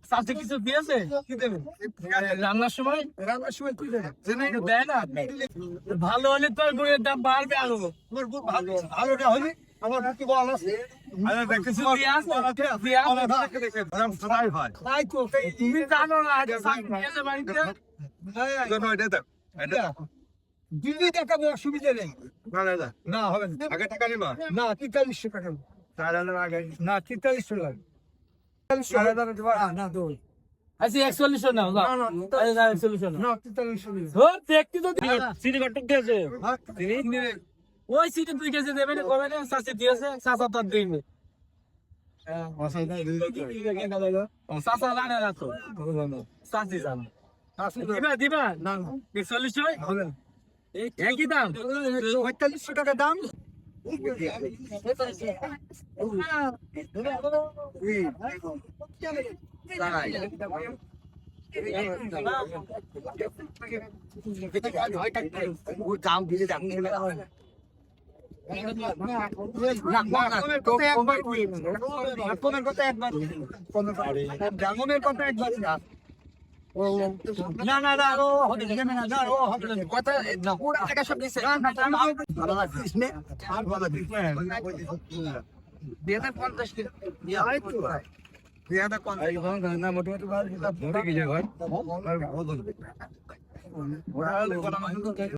চাষে কিছু দিয়েছে কি দেবে রান্নার সময় কি দেবে দেয় না ভালো হলে তোর গুড়ের দাম বাড়বে আরো তোমার গুড় ভালো ভালোটা হলে আমার কি বল আছে তুমি জানো না দিল্লি টাকা অসুবিধা নেই না হবে আগে টাকা নিবা না 4300 টাকা না 4300 লাগে না দোল আচ্ছা 4100 নাও না 4100 না 4300 ও দেখতে তো সিটি কত দিয়েছে ওই সিটি 2 কেজি দেবে না কবে না সাসে দিয়েছে 7-8 দিন সাসা লানা রাখো সাসি জান দিবা না 4100 হবে একই দাম 4500 টাকা দাম না না না ও হবে না ও হবে না কথা না পুরো টাকা সব দিছে ভালো লাগছে ইসমে আর ভালো লাগছে 2050 কে আই তো ভাই 2050 না মোটামুটি ভালো কি যায় ভাই